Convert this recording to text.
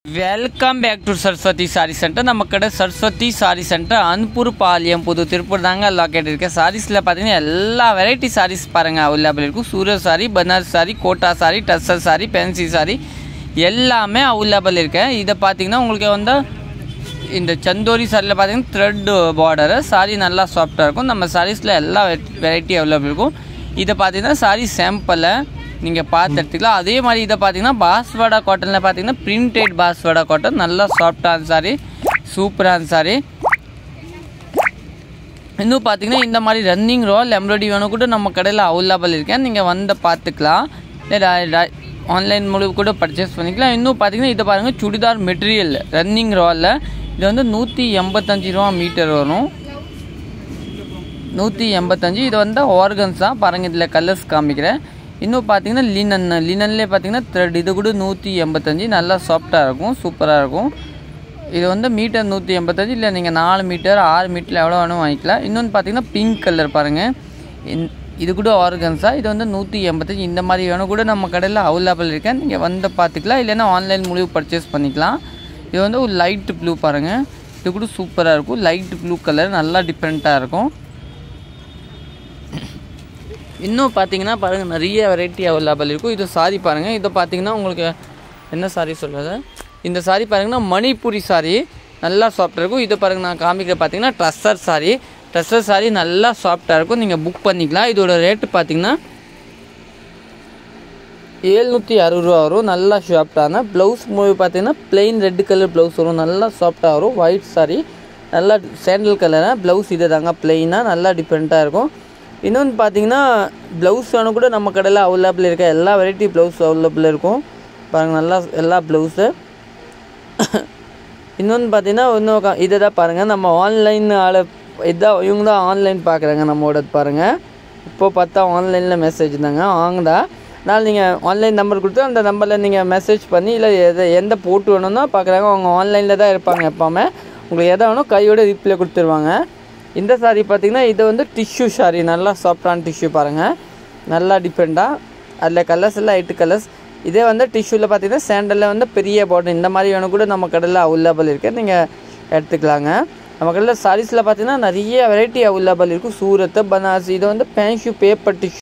Welcome back to Saraswathi sari centre. நம்ம கடை Saraswathi sari centre Anbur Palayam புது திருப்பூர் தாங்க லொக்கேட் இருக்குது. சாரீஸில் பார்த்தீங்கன்னா எல்லா வெரைட்டி சாரீஸ் பாருங்கள் அவைலபிள் இருக்கும். சூரத் சாரி, பனாரஸ் சாரி, கோட்டா சாரி, டஸ்ஸர் சாரி, பென்சி சாரி எல்லாமே அவைலபிள் இருக்கு. இதை பார்த்தீங்கன்னா உங்களுக்கு வந்து இந்த சந்தோரி சாரியில் பார்த்தீங்கன்னா த்ரெட் பார்டரு சாரி நல்லா சாஃப்டாக இருக்கும். நம்ம சாரீஸில் எல்லா வெரைட்டி அவைலபிள் இருக்கும். இதை பார்த்தீங்கன்னா சாரி சாம்பிளை நீங்கள் பார்த்து எடுத்துக்கலாம். அதே மாதிரி இதை பார்த்தீங்கன்னா பாஸ்வாடா காட்டனில் பார்த்தீங்கன்னா பிரிண்டட் பாஸ்வாடா காட்டன் நல்லா சாஃப்டான சாரி, சூப்பரான சாரி. இன்னும் பார்த்தீங்கன்னா இந்த மாதிரி ரன்னிங் ரோல் எம்ப்ராய்டரி வேணும் கூட நம்ம கடையில் அவைலபிள் இருக்கேன். நீங்கள் வந்து பார்த்துக்கலாம், ஆன்லைன் மூலம் கூட பர்ச்சேஸ் பண்ணிக்கலாம். இன்னும் பார்த்தீங்கன்னா இதை பாருங்கள், சுடிதார் மெட்டீரியல் ரன்னிங் ரோலில் இது வந்து 185 ரூபா மீட்டர் வரும். 185. இது வந்து ஆர்கன்ஸா பாருங்கள், இதில் கலர்ஸ் காமிக்கிறேன். இன்னும் பார்த்தீங்கன்னா லினன்லேயே பார்த்தீங்கன்னா த்ரெட், இது கூட 185 நல்லா சாஃப்டாக இருக்கும், சூப்பராக இருக்கும். இது வந்து மீட்டர் 185, இல்லை நீங்கள் 4 மீட்டர் 6 மீட்டர் எவ்வளோ வேணும் வாங்கிக்கலாம். இன்னொன்று பார்த்தீங்கன்னா பிங்க் கலர் பாருங்கள், இது கூட ஆர்கன்ஸா இது வந்து 185. இந்த மாதிரி வேணும் கூட நம்ம கடையில் அவைலபிள் இருக்கேன். நீங்கள் வந்து பார்த்துக்கலாம், இல்லைன்னா ஆன்லைன் மூலியம் பர்ச்சேஸ் பண்ணிக்கலாம். இது வந்து ஒரு லைட் ப்ளூ பாருங்கள், இது கூட சூப்பராக இருக்கும். லைட் ப்ளூ கலர் நல்லா டிஃப்ரெண்ட்டாக இருக்கும். இன்னும் பார்த்தீங்கன்னா பாருங்கள் நிறைய வெரைட்டி அவைலபிள் இருக்கும். இது சாரி பாருங்கள், இதை பார்த்தீங்கன்னா உங்களுக்கு என்ன சாரி சொல்கிறது, இந்த சாரி பாருங்கன்னா மணிப்பூரி சாரி நல்லா சாஃப்டாக இருக்கும். இதை பாருங்கள் நான் காமிக்கிற பார்த்தீங்கன்னா டஸ்ஸர் சாரி நல்லா சாஃப்டாக இருக்கும். நீங்கள் புக் பண்ணிக்கலாம். இதோட ரேட்டு பார்த்தீங்கன்னா 760 ரூபா வரும். நல்லா சாஃப்டான ப்ளவுஸ் மூவி பார்த்தீங்கன்னா பிளெயின் ரெட் கலர் ப்ளவுஸ் வரும், நல்லா சாஃப்டாக வரும். ஒயிட் சாரி நல்லா சாண்டல் கலராக ப்ளவுஸ், இது தாங்க பிளெயினாக நல்லா டிஃப்ரெண்ட்டாக இருக்கும். இன்னொன்று பார்த்தீங்கன்னா ப்ளவுஸ் வேணும் கூட நம்ம கடையில் அவைலபிள் இருக்க எல்லா வெரைட்டி ப்ளவுஸ் அவைலபிள் இருக்கும் பாருங்கள், நல்லா எல்லா ப்ளவுஸு. இன்னொன்று பார்த்தீங்கன்னா இன்னும் இதை தான் பாருங்கள், நம்ம ஆன்லைன் இதான் இவங்க தான் ஆன்லைன் பார்க்குறாங்க நம்மளோட பாருங்கள். இப்போ பார்த்தா ஆன்லைனில் மெசேஜ் தாங்க வாங்கதா. அதனால் நீங்கள் ஆன்லைன் நம்பர் கொடுத்து அந்த நம்பரில் நீங்கள் மெசேஜ் பண்ணி இல்லை எந்த போட்டு வேணும்னா பார்க்குறாங்க. அவங்க ஆன்லைனில் தான் இருப்பாங்க எப்போவுமே. உங்களுக்கு எதை வேணும் கையோட ரிப்ளை கொடுத்துருவாங்க. இந்த சாரீ பார்த்திங்கன்னா இது வந்து டிஷ்யூ சாரீ, நல்லா சாஃப்டான டிஷ்யூ பாருங்கள், நல்லா டிஃப்ரெண்ட்டாக. அதில் கலர்ஸ் எல்லாம் 8 கலர்ஸ். இதே வந்து டிஷ்யூவில் பார்த்திங்கன்னா சாண்டலில் வந்து பெரிய பார்டர் இந்த மாதிரி வேணும் கூட நம்ம கடையில் அவைலபிள் இருக்குது, நீங்கள் எடுத்துக்கலாங்க. நம்ம கடையில் சாரீஸில் பார்த்திங்கன்னா நிறைய வெரைட்டி அவைலபிள் இருக்கும். சூரத், பனாரஸ், இது வந்து பேன்ஷூ பேப்பர் டிஷ்யூ.